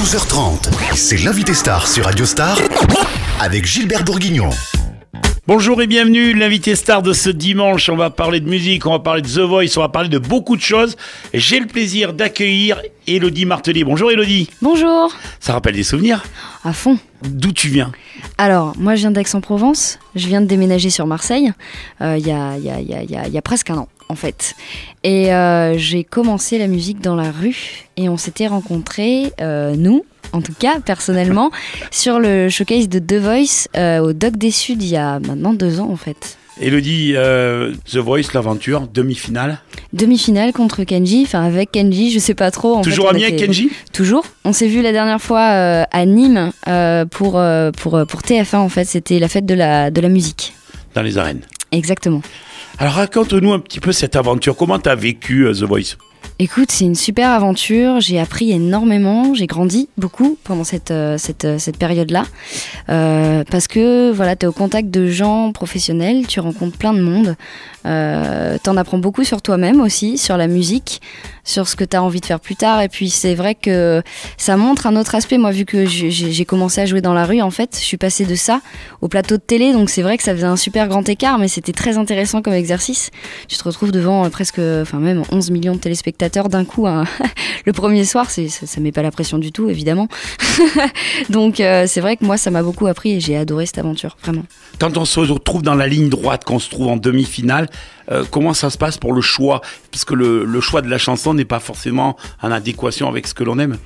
12h30, c'est l'invité star sur Radio Star avec Gilbert Bourguignon. Bonjour et bienvenue, l'invité star de ce dimanche. On va parler de musique, on va parler de The Voice, on va parler de beaucoup de choses. J'ai le plaisir d'accueillir Élodie Martelet. Bonjour Élodie. Bonjour. Ça rappelle des souvenirs? À fond. D'où tu viens? Alors, moi je viens d'Aix-en-Provence. Je viens de déménager sur Marseille il y a presque un an en fait. Et j'ai commencé la musique dans la rue et on s'était rencontrés, nous, en tout cas personnellement, sur le showcase de The Voice au Doc des Suds il y a maintenant 2 ans en fait. Élodie, The Voice, l'aventure, demi-finale. Demi-finale contre Kenji, enfin avec Kenji, je sais pas trop. Toujours ami avec Kenji? Toujours. On s'est vu la dernière fois à Nîmes pour TF1 en fait, c'était la fête de la musique. Dans les arènes. Exactement. Alors raconte-nous un petit peu cette aventure, comment t'as vécu The Voice? Écoute, c'est une super aventure, j'ai appris énormément, j'ai grandi beaucoup pendant cette période-là, parce que voilà, t'es au contact de gens professionnels, tu rencontres plein de monde, t'en apprends beaucoup sur toi-même aussi, sur la musique, sur ce que t'as envie de faire plus tard, et puis c'est vrai que ça montre un autre aspect. Moi, vu que j'ai commencé à jouer dans la rue, en fait, je suis passée de ça au plateau de télé, donc c'est vrai que ça faisait un super grand écart, mais c'était très intéressant comme exercice. Tu te retrouves devant même 11 millions de téléspectateurs d'un coup, hein. Le premier soir, ça met pas la pression du tout, évidemment. Donc c'est vrai que moi, ça m'a beaucoup appris et j'ai adoré cette aventure, vraiment. Quand on se retrouve dans la ligne droite, qu'on se trouve en demi-finale, comment ça se passe pour le choix? Parce que le choix de la chanson n'est pas forcément en adéquation avec ce que l'on aime.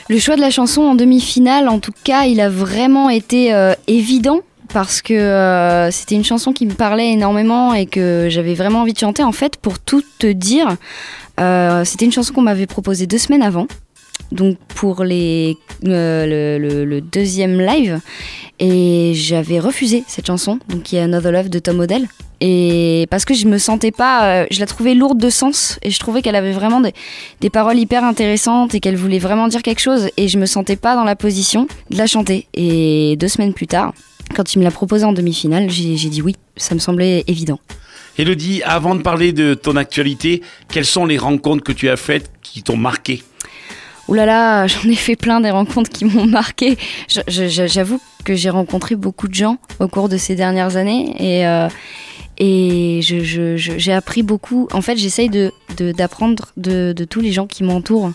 Le choix de la chanson en demi-finale, en tout cas, il a vraiment été évident. Parce que c'était une chanson qui me parlait énormément et que j'avais vraiment envie de chanter. En fait, pour tout te dire, c'était une chanson qu'on m'avait proposée 2 semaines avant, donc pour le deuxième live, et j'avais refusé cette chanson, donc qui est Another Love de Tom Odell, et parce que je me sentais pas, je la trouvais lourde de sens, et je trouvais qu'elle avait vraiment des paroles hyper intéressantes et qu'elle voulait vraiment dire quelque chose, et je me sentais pas dans la position de la chanter. Et 2 semaines plus tard, quand il me l'a proposé en demi-finale, j'ai dit oui, ça me semblait évident. Élodie, avant de parler de ton actualité, quelles sont les rencontres que tu as faites qui t'ont marqué? Ouh là là, j'en ai fait plein des rencontres qui m'ont marqué. J'avoue que j'ai rencontré beaucoup de gens au cours de ces dernières années et j'ai appris beaucoup. En fait, j'essaye d'apprendre de tous les gens qui m'entourent.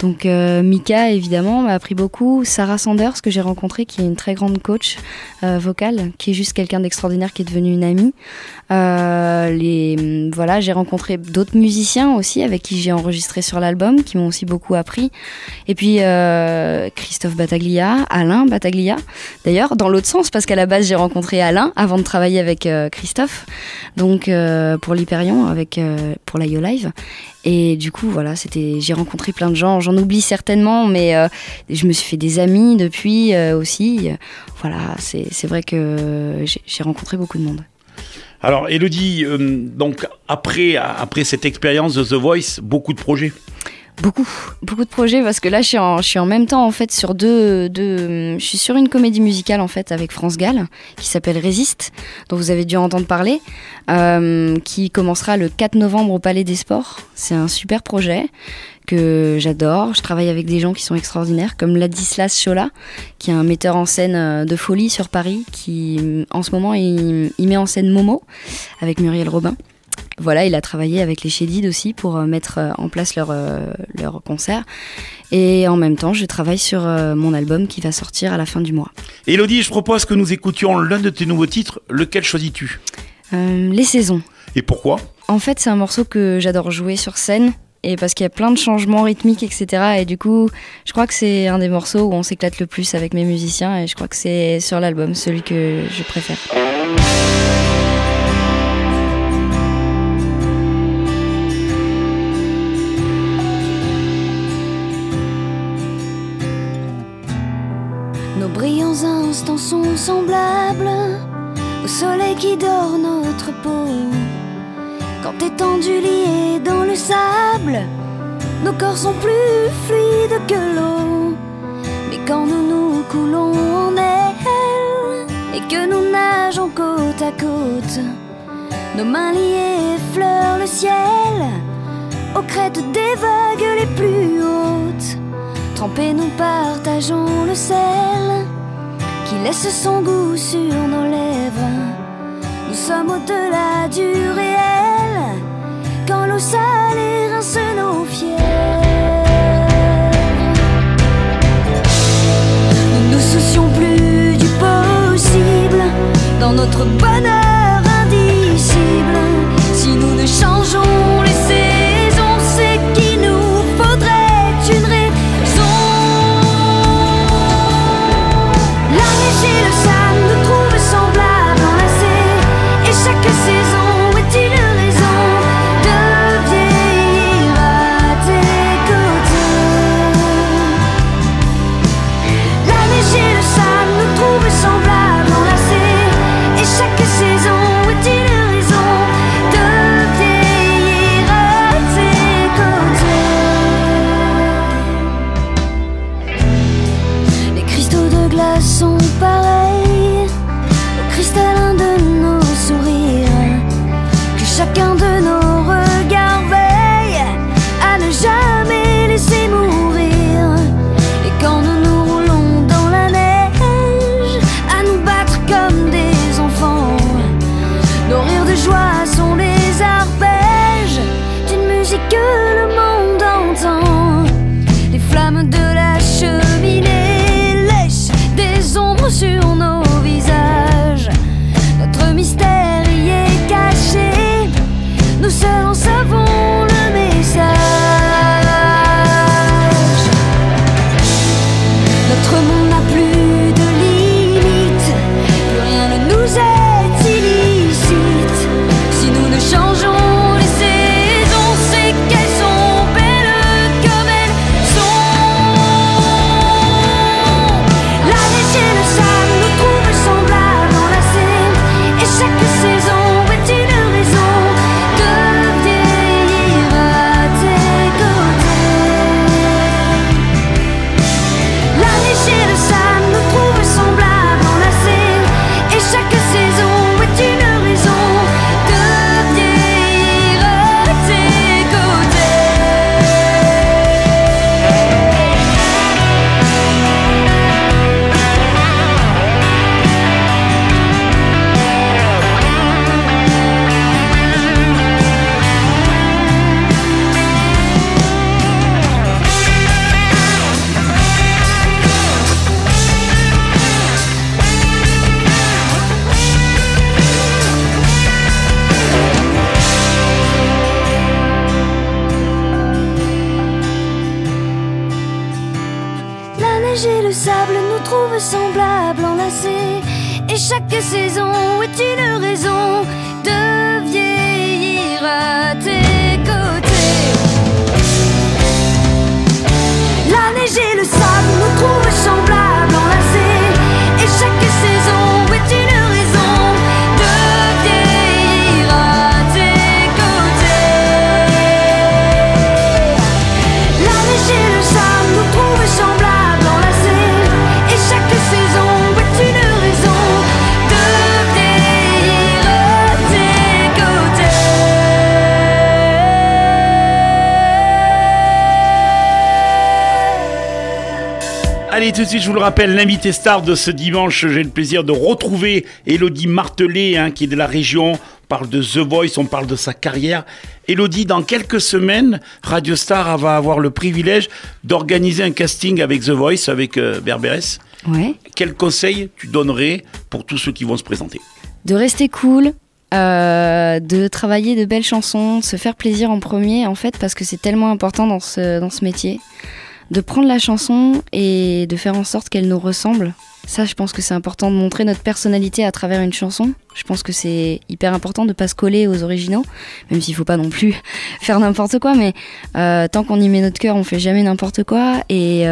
Donc Mika, évidemment, m'a appris beaucoup. Sarah Sanders, que j'ai rencontrée, qui est une très grande coach vocale, qui est juste quelqu'un d'extraordinaire, qui est devenu une amie. Voilà, j'ai rencontré d'autres musiciens aussi, avec qui j'ai enregistré sur l'album, qui m'ont aussi beaucoup appris. Et puis Christophe Battaglia, Alain Battaglia. D'ailleurs, dans l'autre sens, parce qu'à la base, j'ai rencontré Alain avant de travailler avec Christophe. Donc pour l'Hyperion, pour la Yo Live. Et du coup, voilà, j'ai rencontré plein de gens. J'en oublie certainement, mais je me suis fait des amis depuis aussi. Voilà, c'est vrai que j'ai rencontré beaucoup de monde. Alors, Élodie, donc après cette expérience de The Voice, beaucoup de projets? Beaucoup de projets, parce que là je suis en même temps en fait sur je suis sur une comédie musicale en fait avec France Gall qui s'appelle Résiste, dont vous avez dû entendre parler, qui commencera le 4 novembre au Palais des Sports. C'est un super projet que j'adore. Je travaille avec des gens qui sont extraordinaires, comme Ladislas Chola, qui est un metteur en scène de folie sur Paris, qui en ce moment il met en scène Momo avec Muriel Robin. Voilà, il a travaillé avec les Chédides aussi pour mettre en place leur concert. Et en même temps, je travaille sur mon album qui va sortir à la fin du mois. Élodie, je propose que nous écoutions l'un de tes nouveaux titres. Lequel choisis-tu? Les Saisons. Et pourquoi? En fait, c'est un morceau que j'adore jouer sur scène. Et parce qu'il y a plein de changements rythmiques, etc. Et du coup, je crois que c'est un des morceaux où on s'éclate le plus avec mes musiciens. Et je crois que c'est sur l'album celui que je préfère. Nos brillants instants sont semblables au soleil qui dore notre peau. Quand étendus liés dans le sable, nos corps sont plus fluides que l'eau. Mais quand nous coulons en aile et que nous nageons côte à côte, nos mains liées effleurent le ciel aux crêtes des vagues les plus hautes. Trempés, nous partageons le sel qui laisse son goût sur nos lèvres. Nous sommes au-delà du réel quand l'eau salée rince nos fièvres. Nous ne nous soucions plus du possible dans notre bonheur indicible. Si nous ne changeons les saisons, c'est qu'il nous faudrait une raison. La neige et le sable nous trouvent semblables, enlacés, et chaque saison est une raison de vieillir à tes côtés. La neige et le sable nous trouvent semblables, enlacés, et chaque saison est une raison de vieillir à tes côtés. Les cristaux de glace sont pareils aux cristallins de nos sourires, que chacun de nos regards veille à ne jamais laisser mourir. Et quand nous nous roulons dans la neige, à nous battre comme des enfants, nos rires de joie sont les arpèges d'une musique que le monde entend. Les flammes de la cheminée lèchent des ombres sur nos visages. Notre mystère y est caché, nous seuls en savons le message. Notre monde n'a plus de limites, plus rien ne nous est illicite. Si nous ne changeons les saisons, c'est qu'elles sont belles comme elles sont. La neige et le sable nous trouvent semblables, enlacés, et chaque saison est une raison de vieillir à tes côtés. La neige et le sable nous trouvent semblables, enlacés, et chaque saison est une raison de vieillir à tes côtés. La neige et le sable nous trouvent semblables, enlacés, et chaque saison est une raison de vieillir à tes côtés. La neige et le sable nous trouvent semblables, enlacés, et chaque saison est une raison de vieillir à tes côtés. La neige et le sable nous trouvent semblables, enlacés, et chaque saison est une raison de vieillir à tes côtés. Allez, tout de suite, je vous le rappelle, l'invité star de ce dimanche, j'ai le plaisir de retrouver Élodie Martelet, qui est de la région. On parle de The Voice, on parle de sa carrière. Élodie, dans quelques semaines, Radio Star va avoir le privilège d'organiser un casting avec The Voice, avec Berbérès. Ouais. Quel conseil tu donnerais pour tous ceux qui vont se présenter? De rester cool, de travailler de belles chansons, de se faire plaisir en premier, en fait, parce que c'est tellement important dans ce métier. De prendre la chanson et de faire en sorte qu'elle nous ressemble. Ça, je pense que c'est important de montrer notre personnalité à travers une chanson. Je pense que c'est hyper important de ne pas se coller aux originaux, même s'il ne faut pas non plus faire n'importe quoi, mais tant qu'on y met notre cœur, on ne fait jamais n'importe quoi. Et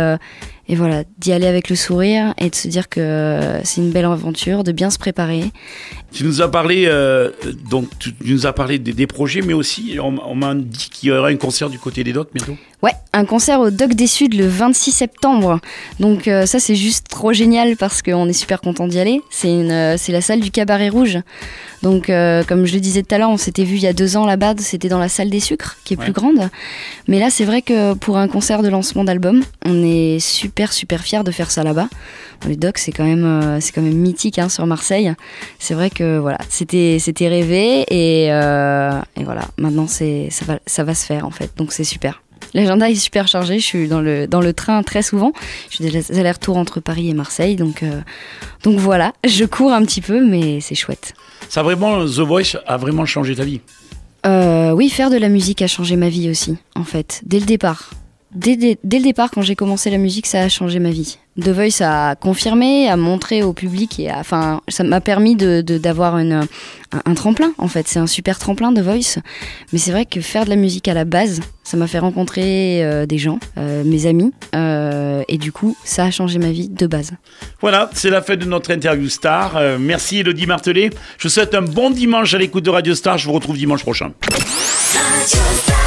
voilà, d'y aller avec le sourire et de se dire que c'est une belle aventure, de bien se préparer. Tu nous as parlé, des projets, mais aussi, on m'a dit qu'il y aura un concert du côté des Docks bientôt. Ouais, un concert au Docks des Suds le 26 septembre. Donc ça, c'est juste trop génial parce qu'on est super content d'y aller. C'est la salle du Cabaret Rouge. Donc, comme je le disais tout à l'heure, on s'était vu il y a 2 ans là-bas, c'était dans la salle des sucres, qui est plus grande. Mais là, c'est vrai que pour un concert de lancement d'album, on est super fiers de faire ça là-bas. Les Docks, c'est quand même mythique hein, sur Marseille. C'est vrai que voilà, c'était rêvé et voilà, maintenant ça va se faire en fait, donc c'est super. L'agenda est super chargé, je suis dans le train très souvent. Je fais des allers-retours entre Paris et Marseille, donc voilà, je cours un petit peu, mais c'est chouette. Ça vraiment, The Voice a vraiment changé ta vie? Oui, faire de la musique a changé ma vie aussi, en fait, dès le départ. Dès le départ, quand j'ai commencé la musique, ça a changé ma vie. The Voice a confirmé, a montré au public, et ça m'a permis d'avoir un tremplin, en fait. C'est un super tremplin, The Voice. Mais c'est vrai que faire de la musique à la base, ça m'a fait rencontrer des gens, mes amis, et du coup, ça a changé ma vie de base. Voilà, c'est la fin de notre interview star. Merci Élodie Martelet. Je vous souhaite un bon dimanche à l'écoute de Radio Star. Je vous retrouve dimanche prochain. Radio Star.